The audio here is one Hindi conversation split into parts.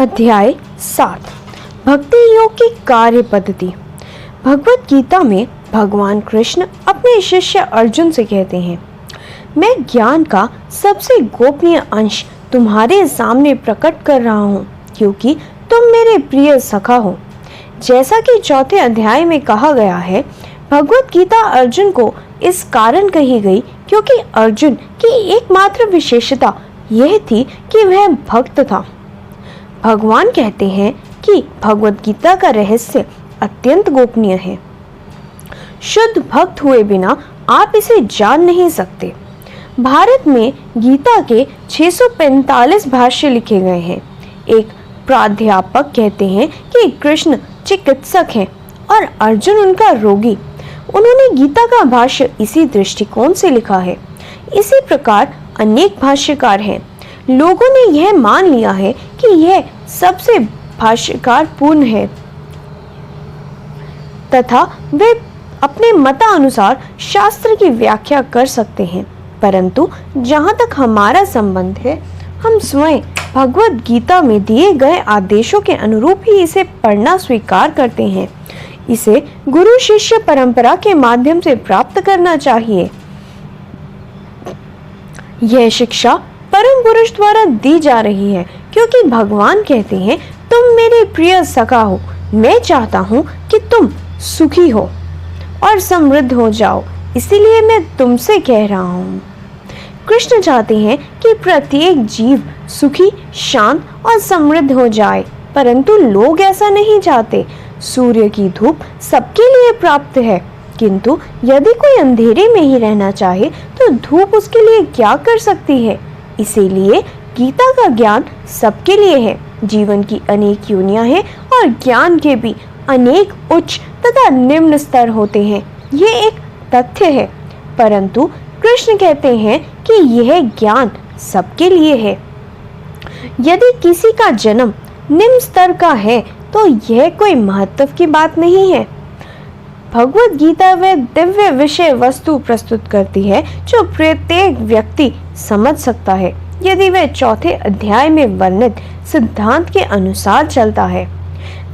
अध्याय 7 भक्ति योग की कार्य पद्धति। भगवत गीता में भगवान कृष्ण अपने शिष्य अर्जुन से कहते हैं, मैं ज्ञान का सबसे गोपनीय अंश तुम्हारे सामने प्रकट कर रहा हूँ, क्योंकि तुम मेरे प्रिय सखा हो। जैसा कि चौथे अध्याय में कहा गया है, भगवत गीता अर्जुन को इस कारण कही गई क्योंकि अर्जुन की एकमात्र विशेषता यह थी कि वह भक्त था। भगवान कहते हैं कि भगवत गीता का रहस्य अत्यंत गोपनीय है। शुद्ध भक्त हुए बिना आप इसे जान नहीं सकते। भारत में गीता के 645 भाष्य लिखे गए हैं। एक प्राध्यापक कहते हैं कि कृष्ण चिकित्सक हैं और अर्जुन उनका रोगी। उन्होंने गीता का भाष्य इसी दृष्टिकोण से लिखा है। इसी प्रकार अनेक भाष्यकार हैं। लोगों ने यह मान लिया है कि यह सबसे भाष्यकार पूर्ण है तथा वे अपने मतानुसार शास्त्र की व्याख्या कर सकते हैं, परंतु जहाँ तक हमारा संबंध है, हम स्वयं भगवत गीता में दिए गए आदेशों के अनुरूप ही इसे पढ़ना स्वीकार करते हैं। इसे गुरु शिष्य परंपरा के माध्यम से प्राप्त करना चाहिए। यह शिक्षा परम पुरुष द्वारा दी जा रही है, क्योंकि भगवान कहते हैं, तुम मेरे प्रिय सखा हो। मैं चाहता हूँ कि तुम सुखी हो और समृद्ध हो जाओ, इसीलिए मैं तुमसे कह रहा हूँ। कृष्ण चाहते हैं कि प्रत्येक जीव सुखी, शांत और समृद्ध हो जाए, परंतु लोग ऐसा नहीं चाहते। सूर्य की धूप सबके लिए प्राप्त है, किंतु यदि कोई अंधेरे में ही रहना चाहे तो धूप उसके लिए क्या कर सकती है। इसीलिए गीता का ज्ञान सबके लिए है। जीवन की अनेक योनियां हैं और ज्ञान के भी अनेक उच्च तथा निम्न स्तर होते हैं। ये एक तथ्य है, परंतु कृष्ण कहते हैं कि यह ज्ञान सबके लिए है। यदि किसी का जन्म निम्न स्तर का है तो यह कोई महत्व की बात नहीं है। भगवत गीता वह दिव्य विषय वस्तु प्रस्तुत करती है जो प्रत्येक व्यक्ति समझ सकता है, यदि वह चौथे अध्याय में वर्णित सिद्धांत के अनुसार चलता है।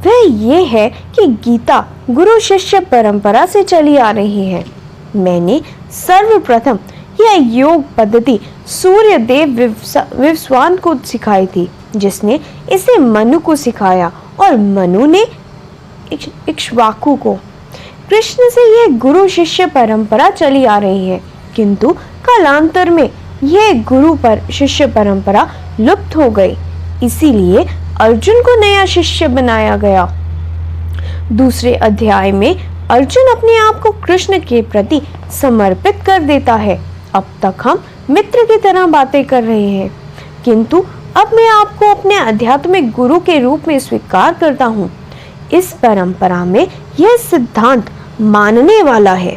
वह ये है कि गीता गुरु शिष्य परंपरा से चली आ रही है। मैंने सर्वप्रथम यह योग पद्धति सूर्य देव विवस्वान को सिखाई थी, जिसने इसे मनु को सिखाया और मनु ने इक्ष्वाकु को। कृष्ण से यह गुरु शिष्य परंपरा चली आ रही है, किंतु कालांतर में यह गुरु पर शिष्य परंपरा लुप्त हो गई। इसीलिए अर्जुन को नया शिष्य बनाया गया। दूसरे अध्याय में अर्जुन अपने आप को कृष्ण के प्रति समर्पित कर देता है। अब तक हम मित्र की तरह बातें कर रहे हैं, किंतु अब मैं आपको अपने आध्यात्मिक गुरु के रूप में स्वीकार करता हूँ। इस परंपरा में यह सिद्धांत मानने वाला है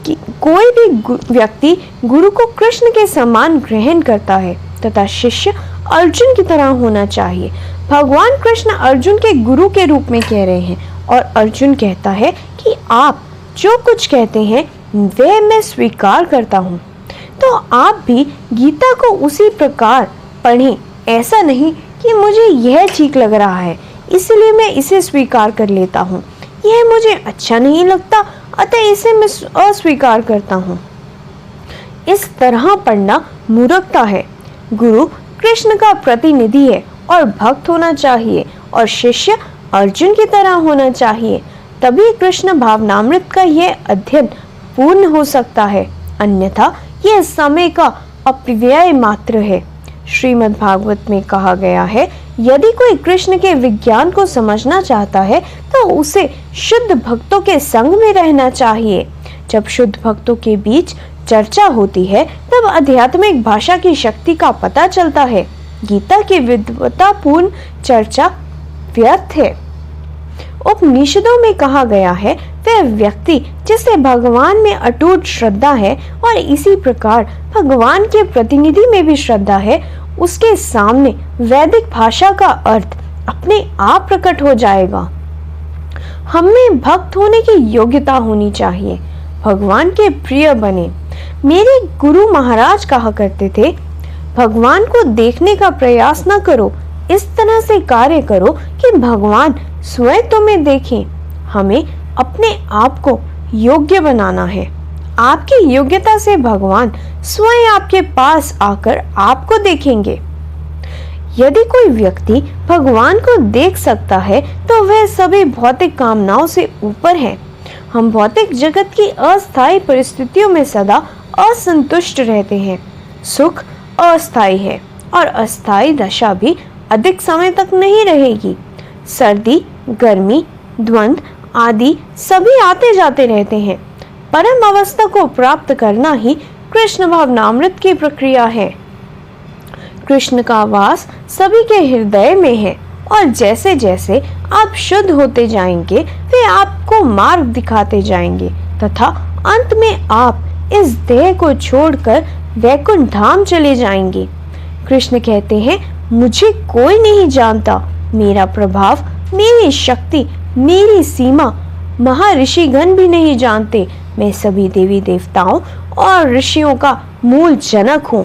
कि कोई भी व्यक्ति गुरु को कृष्ण के समान ग्रहण करता है तथा शिष्य अर्जुन की तरह होना चाहिए। भगवान कृष्ण अर्जुन के गुरु के रूप में कह रहे हैं और अर्जुन कहता है कि आप जो कुछ कहते हैं वह मैं स्वीकार करता हूँ। तो आप भी गीता को उसी प्रकार पढ़ें। ऐसा नहीं कि मुझे यह ठीक लग रहा है इसलिए मैं इसे स्वीकार कर लेता हूँ, यह मुझे अच्छा नहीं लगता अतः इसे मैं अस्वीकार करता हूँ। इस तरह पढ़ना मूर्खता है। गुरु कृष्ण का प्रतिनिधि है और भक्त होना चाहिए और शिष्य अर्जुन की तरह होना चाहिए, तभी कृष्ण भावनामृत का यह अध्ययन पूर्ण हो सकता है, अन्यथा यह समय का अपव्यय मात्र है। श्रीमद् भागवत में कहा गया है, यदि कोई कृष्ण के विज्ञान को समझना चाहता है तो उसे शुद्ध भक्तों के संग में रहना चाहिए। जब शुद्ध भक्तों के बीच चर्चा होती है तब आध्यात्मिक भाषा की शक्ति का पता चलता है। गीता की विद्वतापूर्ण चर्चा व्यर्थ है। उपनिषदों में कहा गया है, वह व्यक्ति जिसे भगवान में अटूट श्रद्धा है और इसी प्रकार भगवान के प्रतिनिधि में भी श्रद्धा है, उसके सामने वैदिक भाषा का अर्थ अपने आप प्रकट हो जाएगा। हमें भक्त होने की योग्यता होनी चाहिए, भगवान के प्रिय बने। मेरे गुरु महाराज कहा करते थे, भगवान को देखने का प्रयास न करो। इस तरह से कार्य करो कि भगवान स्वयं तुम्हें देखें। हमें अपने आप को योग्य बनाना है। आपकी योग्यता से भगवान स्वयं आपके पास आकर आपको देखेंगे। यदि कोई व्यक्ति भगवान को देख सकता है तो वह सभी भौतिक कामनाओं से ऊपर है। हम भौतिक जगत की अस्थायी परिस्थितियों में सदा असंतुष्ट रहते हैं। सुख अस्थायी है और अस्थायी दशा भी अधिक समय तक नहीं रहेगी। सर्दी, गर्मी, द्वंद्व आदि सभी आते जाते रहते हैं। परम अवस्था को प्राप्त करना ही कृष्ण भावनामृत की प्रक्रिया है। कृष्ण का वास सभी के हृदय में है और जैसे जैसे आप शुद्ध होते जाएंगे वे आपको मार्ग दिखाते जाएंगे तथा अंत में आप इस देह को छोड़कर वैकुंठ धाम चले जाएंगे। कृष्ण कहते हैं, मुझे कोई नहीं जानता। मेरा प्रभाव, मेरी शक्ति, मेरी सीमा महर्षिगण भी नहीं जानते। मैं सभी देवी देवताओं और ऋषियों का मूल जनक हूँ।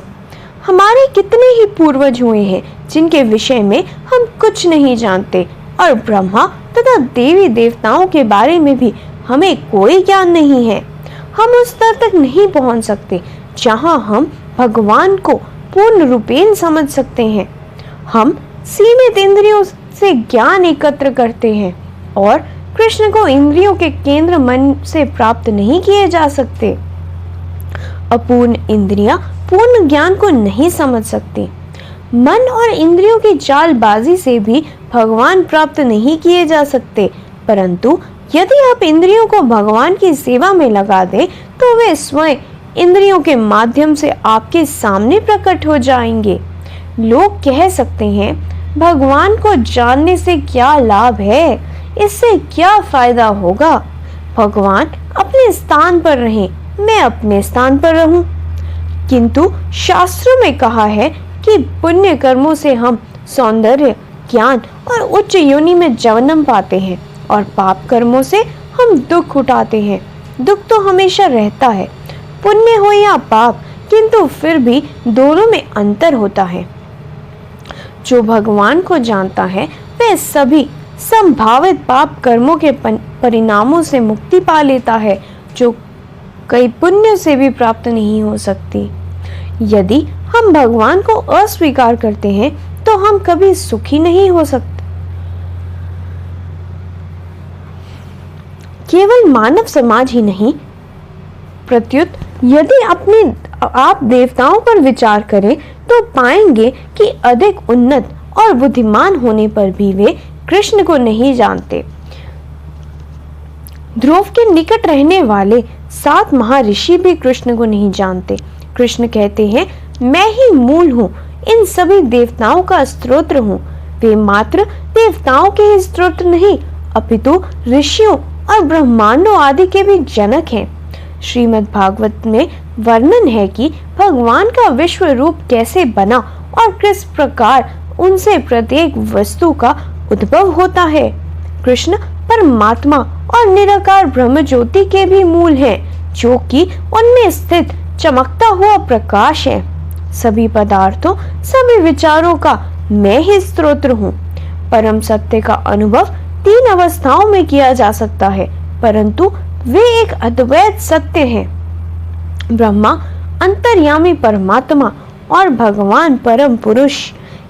हमारे कितने ही पूर्वज हुए हैं जिनके विषय में हम कुछ नहीं जानते और ब्रह्मा तथा देवी देवताओं के बारे में भी हमें कोई ज्ञान नहीं है। हम उस स्तर तक नहीं पहुंच सकते जहां हम भगवान को पूर्ण रूपेण समझ सकते हैं। हम सीमित इंद्रियों से ज्ञान एकत्र करते हैं और कृष्ण को इंद्रियों के केंद्र मन से प्राप्त नहीं किए जा सकते। अपूर्ण इंद्रियां पूर्ण ज्ञान को नहीं समझ सकती। मन और इंद्रियों की चालबाजी से भी भगवान प्राप्त नहीं किए जा सकते, परंतु यदि आप इंद्रियों को भगवान की सेवा में लगा दें तो वे स्वयं इंद्रियों के माध्यम से आपके सामने प्रकट हो जाएंगे। लोग कह सकते हैं, भगवान को जानने से क्या लाभ है, इससे क्या फायदा होगा। भगवान अपने स्थान पर रहें, मैं अपने स्थान पर रहूं। किंतु शास्त्रों में कहा है कि पुण्य कर्मों से हम सौंदर्य, ज्ञान और उच्च योनि में जन्म पाते हैं और पाप कर्मों से हम दुख उठाते हैं। दुख तो हमेशा रहता है, पुण्य हो या पाप, किंतु फिर भी दोनों में अंतर होता है। जो भगवान को जानता है वह सभी संभावित पाप कर्मों के परिणामों से मुक्ति पा लेता है, जो कई पुण्य से भी प्राप्त नहीं हो सकती। यदि हम भगवान को अस्वीकार करते हैं तो हम कभी सुखी नहीं हो सकते। केवल मानव समाज ही नहीं, प्रत्युत यदि अपने आप देवताओं पर विचार करें तो पाएंगे कि अधिक उन्नत और बुद्धिमान होने पर भी वे कृष्ण को नहीं जानते। ध्रुव के निकट रहने वाले 7 महर्षि भी कृष्ण को नहीं जानते। कृष्ण कहते हैं, मैं ही मूल हूँ, इन सभी देवताओं का स्त्रोत्र हूँ। वे मात्र देवताओं के ही स्त्रोत्र नहीं, अपितु ऋषियों और ब्रह्मांडों आदि के भी जनक हैं। श्रीमद् भागवत में वर्णन है कि भगवान का विश्व रूप कैसे बना और किस प्रकार उनसे प्रत्येक वस्तु का उद्भव होता है। कृष्ण परमात्मा और निराकार ब्रह्म ज्योति के भी मूल हैं, जो कि उनमें स्थित चमकता हुआ प्रकाश है। सभी पदार्थों, सभी विचारों का मैं ही स्रोत हूँ। परम सत्य का अनुभव 3 अवस्थाओं में किया जा सकता है, परंतु वे एक अद्वैत सत्य हैं। ब्रह्मा, अंतर्यामी परमात्मा और भगवान परम पुरुष,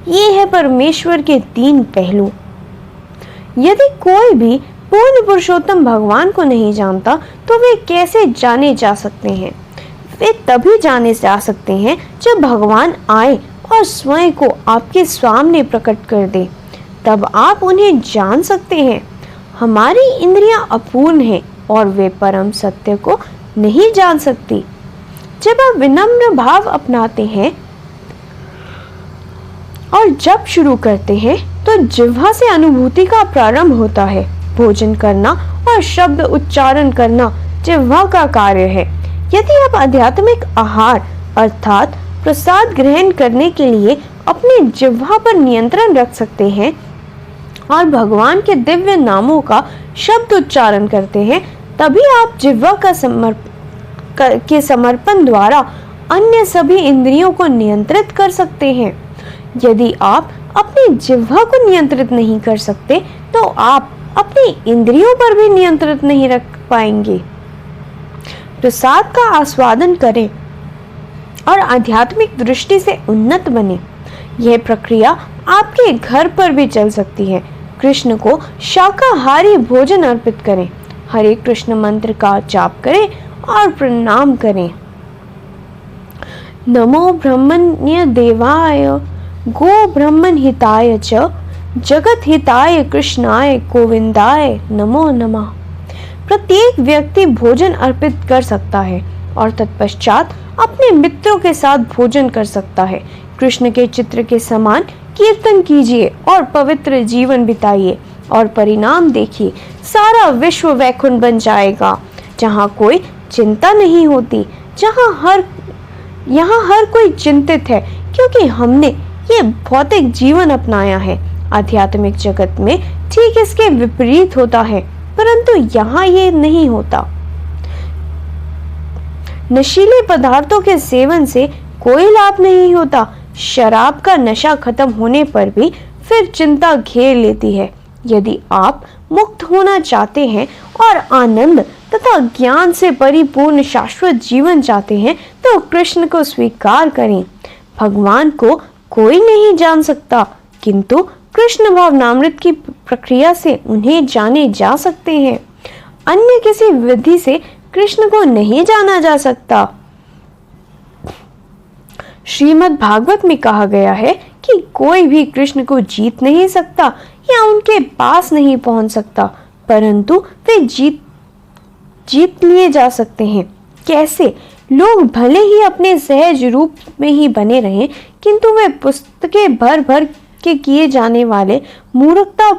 ये है परमेश्वर के 3 पहलू। यदि कोई भी पूर्ण पुरुषोत्तम भगवान को नहीं जानता तो वे कैसे जाने जा सकते हैं? वे तभी जाने जा सकते हैं जब भगवान आए और स्वयं को आपके सामने प्रकट कर दे, तब आप उन्हें जान सकते हैं। हमारी इंद्रियां अपूर्ण हैं और वे परम सत्य को नहीं जान सकती। जब आप विनम्र भाव अपनाते हैं और जब शुरू करते हैं तो जिह्वा से अनुभूति का प्रारंभ होता है। भोजन करना और शब्द उच्चारण करना जिह्वा का कार्य है। यदि आप आध्यात्मिक आहार अर्थात प्रसाद ग्रहण करने के लिए अपने जिह्वा पर नियंत्रण रख सकते हैं और भगवान के दिव्य नामों का शब्द उच्चारण करते हैं, तभी आप जिह्वा का समर्पण द्वारा अन्य सभी इंद्रियों को नियंत्रित कर सकते हैं। यदि आप अपनी जिह्वा को नियंत्रित नहीं कर सकते तो आप अपनी इंद्रियों पर भी नियंत्रित नहीं रख पाएंगे। प्रसाद का आस्वादन करें और आध्यात्मिक दृष्टि से उन्नत बने। यह प्रक्रिया आपके घर पर भी चल सकती है। कृष्ण को शाकाहारी भोजन अर्पित करें, हरे कृष्ण मंत्र का जाप करें और प्रणाम करें। नमो ब्रह्मण्य देवाय गो ब्रह्मण हिताय च जगत हिताय कृष्णाय गोविंदाय नमो नमः। प्रत्येक व्यक्ति भोजन अर्पित कर सकता है और तत्पश्चात अपने मित्रों के साथ भोजन कर सकता है। कृष्ण के चित्र के समान कीर्तन कीजिए और पवित्र जीवन बिताइए और परिणाम देखिए, सारा विश्व वैकुंठ बन जाएगा, जहाँ कोई चिंता नहीं होती, यहाँ हर कोई चिंतित है क्योंकि हमने ये भौतिक जीवन अपनाया है। आध्यात्मिक जगत में ठीक इसके विपरीत होता है, परंतु यहाँ ये नहीं होता। नशीले पदार्थों के सेवन से कोई लाभ नहीं होता। शराब का नशा खत्म होने पर भी फिर चिंता घेर लेती है। यदि आप मुक्त होना चाहते हैं और आनंद तथा ज्ञान से परिपूर्ण शाश्वत जीवन चाहते हैं तो कृष्ण को स्वीकार करें। भगवान को कोई नहीं जान सकता, किंतु कृष्ण भावनामृत की प्रक्रिया से उन्हें जाने जा सकते हैं। अन्य किसी विधि से कृष्ण को नहीं जाना जा सकता। श्रीमद् भागवत में कहा गया है कि कोई भी कृष्ण को जीत नहीं सकता या उनके पास नहीं पहुंच सकता, परंतु वे जीत लिए जा सकते हैं। कैसे? लोग भले ही अपने सहज रूप में ही बने रहें, किंतु वे पुस्तकें भर भर के किए जाने वाले मूर्खता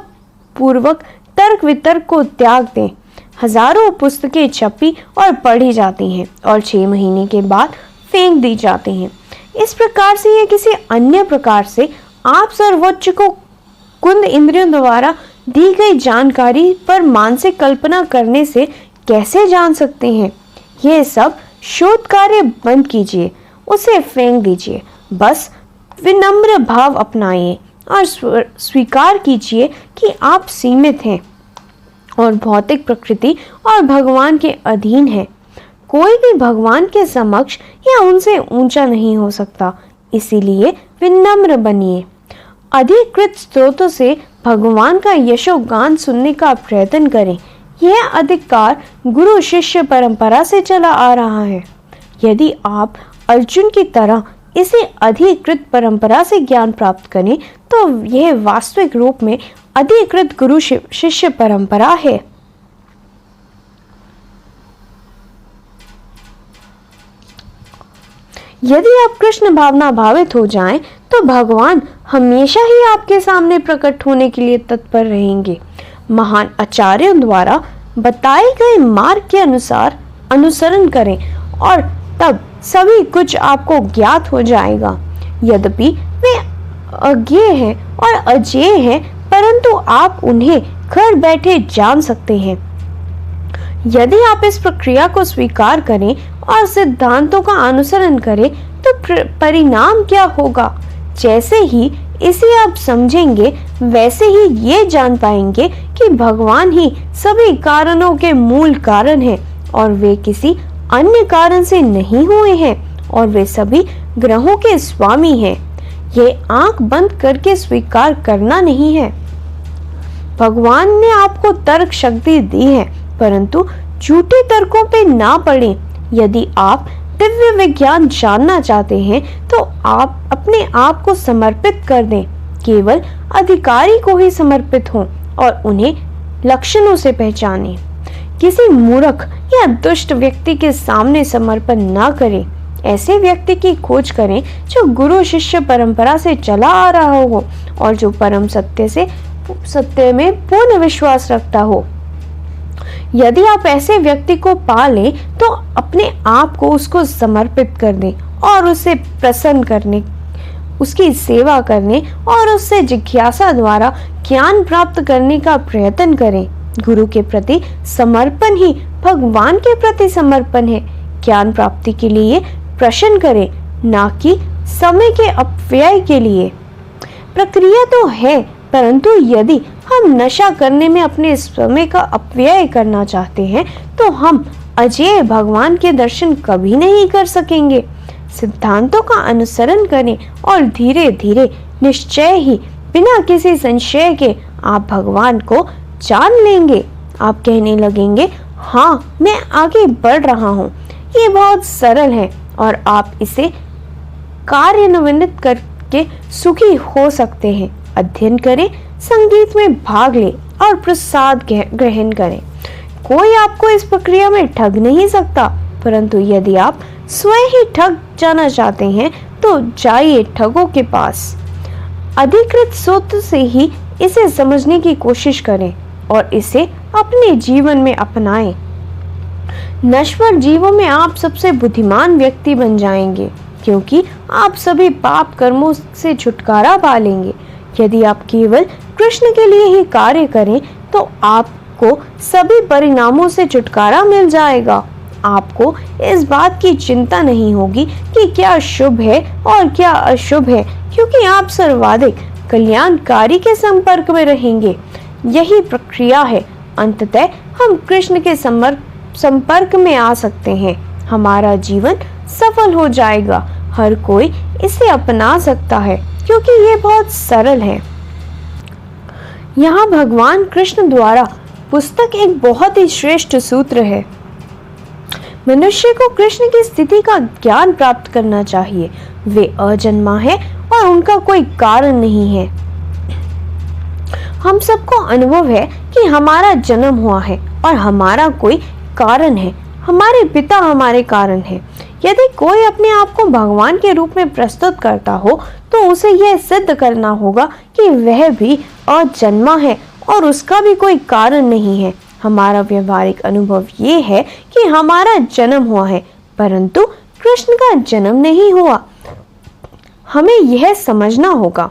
पूर्वक तर्क वितर्क को त्याग दें। हजारों पुस्तकें छपी और पढ़ी जाती हैं और 6 महीने के बाद फेंक दी जाती हैं। इस प्रकार से या किसी अन्य प्रकार से आप सर्वोच्च को कुंद इंद्रियों द्वारा दी गई जानकारी पर मानसिक कल्पना करने से कैसे जान सकते हैं? यह सब शोध कार्य बंद कीजिए, उसे फेंक दीजिए। बस विनम्र भाव अपनाइए और स्वीकार कीजिए कि आप सीमित हैं और भौतिक प्रकृति और भगवान के अधीन हैं। कोई भी भगवान के समक्ष या उनसे ऊंचा नहीं हो सकता, इसीलिए विनम्र बनिए। अधिकृत स्रोतों से भगवान का यशोगान सुनने का प्रयत्न करें। यह अधिकार गुरु शिष्य परंपरा से चला आ रहा है। यदि आप अर्जुन की तरह इसे अधिकृत परंपरा से ज्ञान प्राप्त करें तो यह वास्तविक रूप में अधिकृत गुरु शिष्य परंपरा है। यदि आप कृष्ण भावना भावित हो जाएं, तो भगवान हमेशा ही आपके सामने प्रकट होने के लिए तत्पर रहेंगे। महान आचार्यों द्वारा बताए गए मार्ग के अनुसार अनुसरण करें और तब सभी कुछ आपको ज्ञात हो जाएगा। यद्यपि वे अज्ञेय हैं और अजेय हैं, परंतु आप उन्हें घर बैठे जान सकते हैं। यदि आप इस प्रक्रिया को स्वीकार करें और सिद्धांतों का अनुसरण करें तो परिणाम क्या होगा? जैसे ही इसे आप समझेंगे वैसे ही ये जान पाएंगे कि भगवान ही सभी कारणों के मूल कारण हैं और वे किसी अन्य कारण से नहीं हुए हैं और वे सभी ग्रहों के स्वामी हैं। ये आंख बंद करके स्वीकार करना नहीं है। भगवान ने आपको तर्क शक्ति दी है, परंतु झूठे तर्कों पे ना पड़ें। यदि आप दिव्य विज्ञान जानना चाहते हैं तो आप अपने आप को समर्पित कर दें। केवल अधिकारी को ही समर्पित हों और उन्हें लक्षणों से पहचानें। किसी मूर्ख या दुष्ट व्यक्ति के सामने समर्पण ना करें। ऐसे व्यक्ति की खोज करें जो गुरु शिष्य परंपरा से चला आ रहा हो और जो परम सत्य में पूर्ण विश्वास रखता हो। यदि आप ऐसे व्यक्ति को पा लें तो अपने आप को उसको समर्पित कर दें और उसे प्रसन्न करने, उसकी सेवा करने और उससे जिज्ञासा द्वारा ज्ञान प्राप्त करने का प्रयत्न करें। गुरु के प्रति समर्पण ही भगवान के प्रति समर्पण है। ज्ञान प्राप्ति के लिए प्रश्न करें, ना कि समय के अपव्यय के लिए। प्रक्रिया तो है, परंतु यदि हम नशा करने में अपने समय का अपव्यय करना चाहते हैं तो हम अजेय भगवान के दर्शन कभी नहीं कर सकेंगे। सिद्धांतों का अनुसरण करें और धीरे धीरे निश्चय ही बिना किसी संशय के आप भगवान को जान लेंगे। आप कहने लगेंगे, हाँ, मैं आगे बढ़ रहा हूँ। ये बहुत सरल है और आप इसे कार्यान्वित करके सुखी हो सकते हैं। अध्ययन करें, संगीत में भाग लें और प्रसाद ग्रहण करें। कोई आपको इस प्रक्रिया में ठग नहीं सकता, परंतु यदि आप स्वयं ही ठग जाना चाहते हैं तो जाइए ठगों के पास। अधिकृत स्रोत से ही इसे समझने की कोशिश करें और इसे अपने जीवन में अपनाएं। नश्वर जीवों में आप सबसे बुद्धिमान व्यक्ति बन जाएंगे, क्योंकि आप सभी पाप कर्मों से छुटकारा पा लेंगे। यदि आप केवल कृष्ण के लिए ही कार्य करें तो आपको सभी परिणामों से छुटकारा मिल जाएगा। आपको इस बात की चिंता नहीं होगी कि क्या शुभ है और क्या अशुभ है, क्योंकि आप सर्वाधिक कल्याणकारी के संपर्क में रहेंगे। यही प्रक्रिया है। अंततः हम कृष्ण के संपर्क में आ सकते हैं। हमारा जीवन सफल हो जाएगा। हर कोई इसे अपना सकता है, क्योंकि ये बहुत सरल है। यहाँ भगवान कृष्ण द्वारा पुस्तक एक बहुत ही श्रेष्ठ सूत्र है। मनुष्य को कृष्ण की स्थिति का ज्ञान प्राप्त करना चाहिए। वे अजन्मा है और उनका कोई कारण नहीं है। हम सबको अनुभव है कि हमारा जन्म हुआ है और हमारा कोई कारण है। हमारे पिता हमारे कारण है। यदि कोई अपने आप को भगवान के रूप में प्रस्तुत करता हो तो उसे यह सिद्ध करना होगा कि वह भी अजन्मा है और उसका भी कोई कारण नहीं है। हमारा व्यवहारिक अनुभव ये है कि हमारा जन्म हुआ है, परंतु कृष्ण का जन्म नहीं हुआ। हमें यह समझना होगा।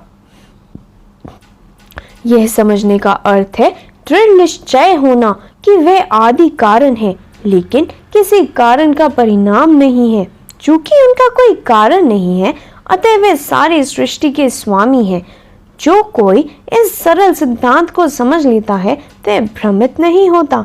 यह समझने का अर्थ है दृढ़ निश्चय होना कि वह आदि कारण है, लेकिन किसी कारण का परिणाम नहीं है। चूंकि उनका कोई कारण नहीं है, अतः वे सारी सृष्टि के स्वामी हैं। जो कोई इस सरल सिद्धांत को समझ लेता है वह भ्रमित नहीं होता।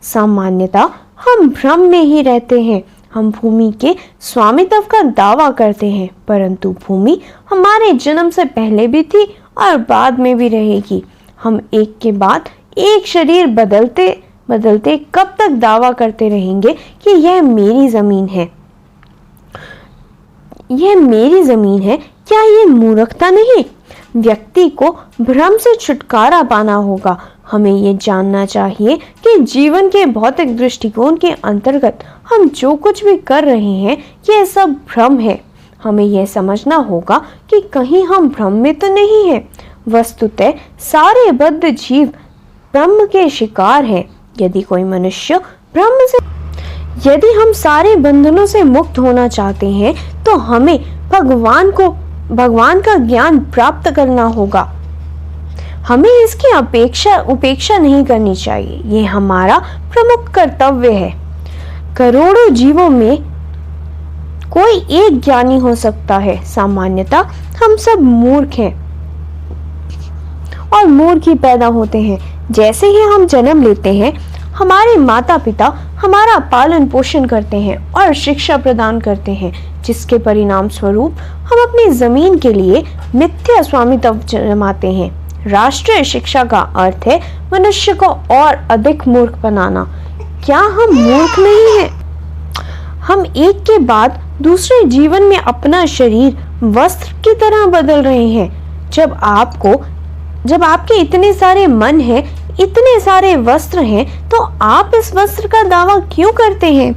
सामान्यतः हम भ्रम में ही रहते हैं। हम भूमि के स्वामित्व का दावा करते हैं, परंतु भूमि हमारे जन्म से पहले भी थी और बाद में भी रहेगी। हम एक के बाद एक शरीर बदलते बदलते कब तक दावा करते रहेंगे कि यह मेरी जमीन है, यह मेरी जमीन है? क्या ये मूर्खता नहीं? व्यक्ति को भ्रम से छुटकारा पाना होगा। हमें ये जानना चाहिए कि जीवन के भौतिक दृष्टिकोण के अंतर्गत हम जो कुछ भी कर रहे हैं यह सब भ्रम है। हमें यह समझना होगा कि कहीं हम भ्रम में तो नहीं हैं। वस्तुतः सारे बद्ध जीव ब्रह्म के शिकार हैं। यदि कोई मनुष्य यदि हम सारे बंधनों से मुक्त होना चाहते हैं तो हमें भगवान का ज्ञान प्राप्त करना होगा। हमें इसकी उपेक्षा नहीं करनी चाहिए। ये हमारा प्रमुख कर्तव्य है। करोड़ों जीवों में कोई एक ज्ञानी हो सकता है। सामान्यतः हम सब मूर्ख हैं और मूर्ख ही पैदा होते हैं। जैसे ही हम जन्म लेते हैं, हमारे माता पिता हमारा पालन पोषण करते हैं और शिक्षा प्रदान करते हैं, जिसके परिणाम स्वरूप हम अपनी जमीन के लिए मिथ्या स्वामित्व जमाते हैं। राष्ट्रीय शिक्षा का अर्थ है मनुष्य को और अधिक मूर्ख बनाना। क्या हम मूर्ख नहीं हैं? हम एक के बाद दूसरे जीवन में अपना शरीर वस्त्र की तरह बदल रहे हैं। जब आपके इतने सारे मन हैं, इतने सारे वस्त्र हैं, तो आप इस वस्त्र का दावा क्यों करते हैं?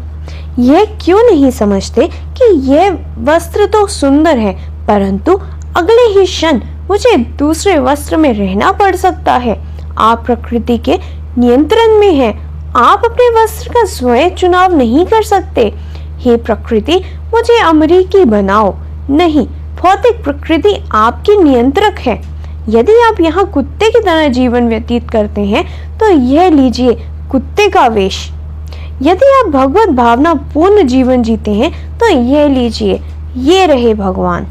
यह क्यों नहीं समझते कि यह वस्त्र तो सुंदर है, परंतु अगले ही क्षण मुझे दूसरे वस्त्र में रहना पड़ सकता है। आप प्रकृति के नियंत्रण में हैं। आप अपने वस्त्र का स्वयं चुनाव नहीं कर सकते। हे प्रकृति, मुझे अमरीकी बनाओ। नहीं, भौतिक प्रकृति आपकी नियंत्रक है। यदि आप यहाँ कुत्ते की तरह जीवन व्यतीत करते हैं तो यह लीजिए कुत्ते का वेश। यदि आप भगवत भावना पूर्ण जीवन जीते हैं तो यह लीजिए, ये रहे भगवान।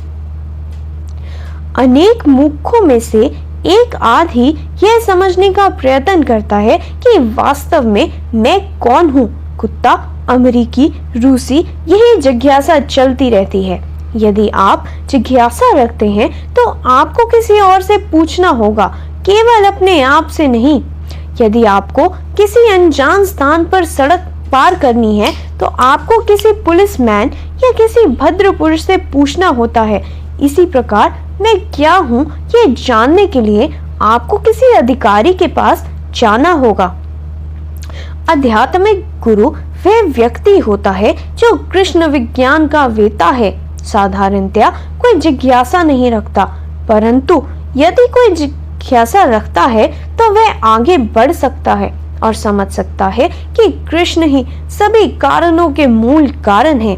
अनेक मूर्खों में से एक आध ही यह समझने का प्रयत्न करता है कि वास्तव में मैं कौन हूँ। कुत्ता, अमेरिकी, रूसी, यही जिज्ञासा चलती रहती है। यदि आप जिज्ञासा रखते हैं तो आपको किसी और से पूछना होगा, केवल अपने आप से नहीं। यदि आपको किसी अनजान स्थान पर सड़क पार करनी है तो आपको किसी पुलिसमैन या किसी भद्र पुरुष से पूछना होता है। इसी प्रकार मैं क्या हूँ ये जानने के लिए आपको किसी अधिकारी के पास जाना होगा। आध्यात्मिक गुरु वह व्यक्ति होता है जो कृष्ण विज्ञान का वेता है। साधारणतया कोई जिज्ञासा नहीं रखता, परंतु यदि कोई जिज्ञासा रखता है तो वह आगे बढ़ सकता है और समझ सकता है कि कृष्ण ही सभी कारणों के मूल कारण है।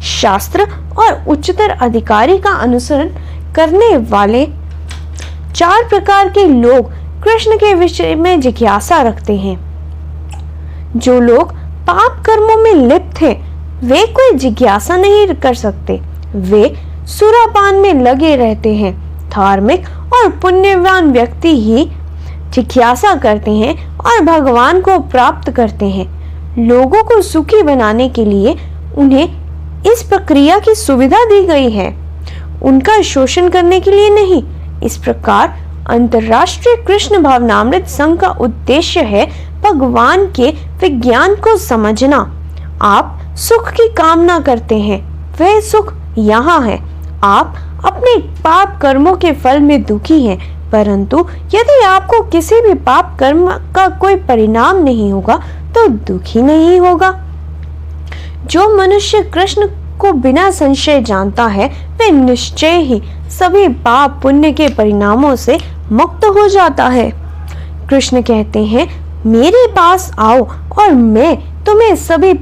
शास्त्र और उच्चतर अधिकारी का अनुसरण करने वाले 4 प्रकार के लोग कृष्ण के विषय में जिज्ञासा रखते हैं। जो लोग पाप कर्मों में लिप्त हैं, वे कोई जिज्ञासा नहीं कर सकते। वे सुरापान में लगे रहते हैं। धार्मिक और पुण्यवान व्यक्ति ही जिज्ञासा करते हैं और भगवान को प्राप्त करते हैं। लोगों को सुखी बनाने के लिए उन्हें इस प्रक्रिया की सुविधा दी गई है, उनका शोषण करने के लिए नहीं। इस प्रकार अंतर्राष्ट्रीय कृष्ण भावनामृत संघ का उद्देश्य है भगवान के विज्ञान को समझना। आप सुख की कामना करते हैं, वह सुख यहाँ है। आप अपने पाप कर्मों के फल में दुखी हैं, परंतु यदि आपको किसी भी पाप कर्म का कोई परिणाम नहीं होगा तो दुखी नहीं होगा। जो मनुष्य कृष्ण को बिना संशय जानता है वह निश्चय ही सभी पाप पुण्य के परिणामों से मुक्त हो जाता है। कृष्ण कहते हैं, मेरे पास आओ और मैं तुम्हें सभी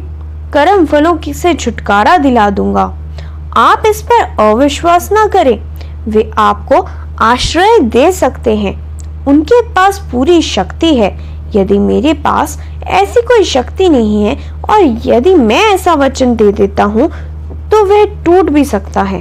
कर्म फलों से छुटकारा दिला दूंगा। आप इस पर अविश्वास ना करें। वे आपको आश्रय दे सकते हैं, उनके पास पूरी शक्ति है। यदि मेरे पास ऐसी कोई शक्ति नहीं है और यदि मैं ऐसा वचन दे देता हूं तो वह टूट भी सकता है।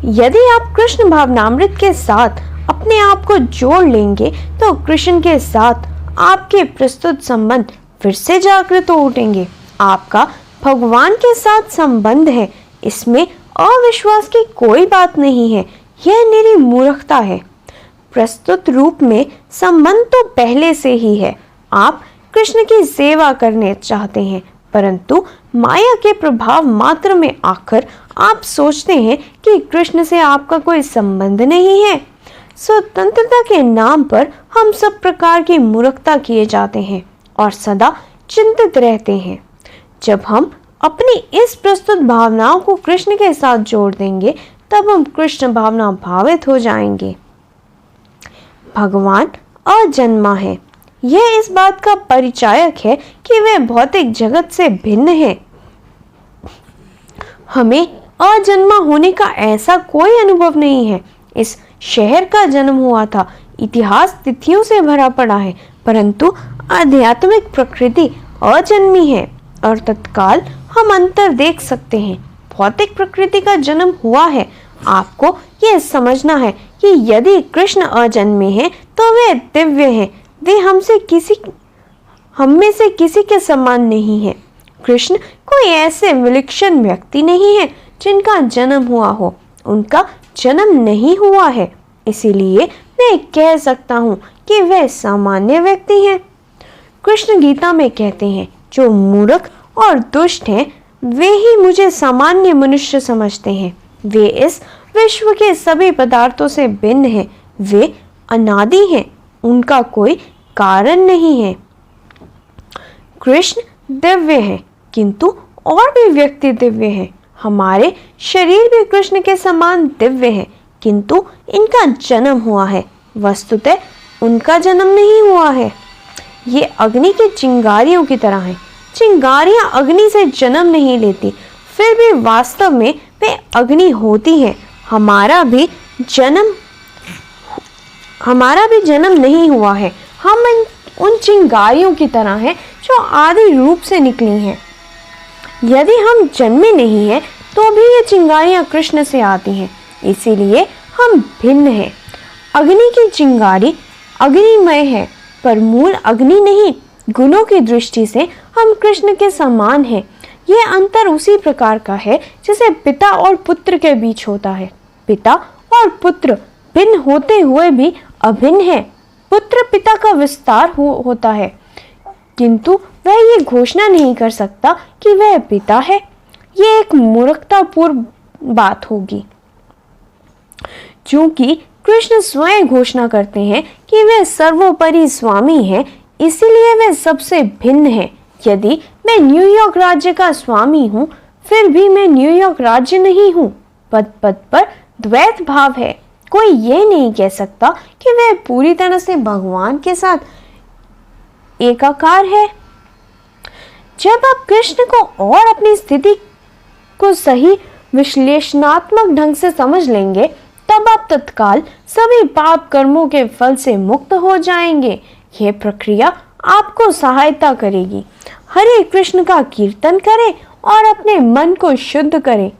यदि आप कृष्ण भावनामृत के साथ अपने आप को जोड़ लेंगे तो कृष्ण के साथ आपके प्रस्तुत संबंध फिर से जागृत हो उठेंगे। आपका भगवान के साथ संबंध है, इसमें अविश्वास की कोई बात नहीं है, यह निरी मूर्खता है। प्रस्तुत रूप में संबंध तो पहले से ही है। आप कृष्ण की सेवा करने चाहते हैं, परंतु माया के प्रभाव मात्र में आकर आप सोचते हैं कि कृष्ण से आपका कोई संबंध नहीं है। स्वतंत्रता के नाम पर हम सब प्रकार की मूर्खता किए जाते हैं और सदा चिंतित रहते हैं। जब हम अपनी इस प्रस्तुत भावनाओं को कृष्ण के साथ जोड़ देंगे तब हम कृष्ण भावना भावित हो जाएंगे। भगवान अजन्मा है, यह इस बात का परिचायक है कि वह भौतिक जगत से भिन्न है। हमें अजन्मा होने का ऐसा कोई अनुभव नहीं है। इस शहर का जन्म हुआ था, इतिहास तिथियों से भरा पड़ा है, परंतु आध्यात्मिक प्रकृति अजन्मी है और तत्काल हम अंतर देख सकते हैं। भौतिक प्रकृति का जन्म हुआ है। आपको यह समझना है कि यदि कृष्ण अजन्मे हैं तो वे दिव्य हैं। वे हम में से किसी के समान नहीं है। कृष्ण कोई ऐसे विलक्षण व्यक्ति नहीं है जिनका जन्म हुआ हो, उनका जन्म नहीं हुआ है। इसीलिए मैं कह सकता हूँ कि वे सामान्य व्यक्ति हैं। कृष्ण गीता में कहते हैं, जो मूर्ख और दुष्ट हैं वे ही मुझे सामान्य मनुष्य समझते हैं। वे इस विश्व के सभी पदार्थों से भिन्न हैं। वे अनादि हैं, उनका कोई कारण नहीं है। कृष्ण दिव्य है, किंतु और भी व्यक्ति दिव्य हैं। हमारे शरीर भी कृष्ण के समान दिव्य है, किंतु इनका जन्म हुआ है। वस्तुतः उनका जन्म नहीं हुआ है। ये अग्नि की चिंगारियों की तरह हैं। चिंगारियां अग्नि से जन्म नहीं लेती, फिर भी वास्तव में वे अग्नि होती हैं। हमारा भी जन्म नहीं हुआ है। उन चिंगारियों की तरह हैं जो आदि रूप से निकली हैं। यदि हम जन्मे नहीं हैं तो भी ये चिंगारियां कृष्ण से आती हैं, इसीलिए हम भिन्न हैं। अग्नि की चिंगारी अग्निमय है, पर मूल अग्नि नहीं। गुणों की दृष्टि से हम कृष्ण के समान हैं। यह अंतर उसी प्रकार का है जैसे पिता और पुत्र के बीच होता है। पिता और पुत्र भिन्न होते हुए भी अभिन्न है। पुत्र पिता का विस्तार होता है, किंतु वह ये घोषणा नहीं कर सकता कि वह पिता है। यह एक मूर्खतापूर्ण बात होगी। चूंकि कृष्ण स्वयं घोषणा करते हैं कि वे सर्वोपरि स्वामी हैं, इसीलिए वे सबसे भिन्न हैं। यदि मैं न्यूयॉर्क राज्य का स्वामी हूँ, फिर भी मैं न्यूयॉर्क राज्य नहीं हूँ। पद पद पर द्वैत भाव है। कोई ये नहीं कह सकता कि वह पूरी तरह से भगवान के साथ एकाकार है। जब आप कृष्ण को और अपनी स्थिति को सही विश्लेषणात्मक ढंग से समझ लेंगे, तब आप तत्काल सभी पाप कर्मों के फल से मुक्त हो जाएंगे। यह प्रक्रिया आपको सहायता करेगी। हरे कृष्ण का कीर्तन करें और अपने मन को शुद्ध करें।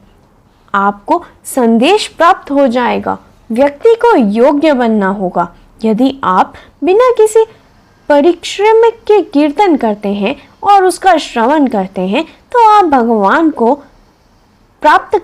आपको संदेश प्राप्त हो जाएगा। व्यक्ति को योग्य बनना होगा। यदि आप बिना किसी परिश्रम के कीर्तन करते हैं और उसका श्रवण करते हैं, तो आप भगवान को प्राप्त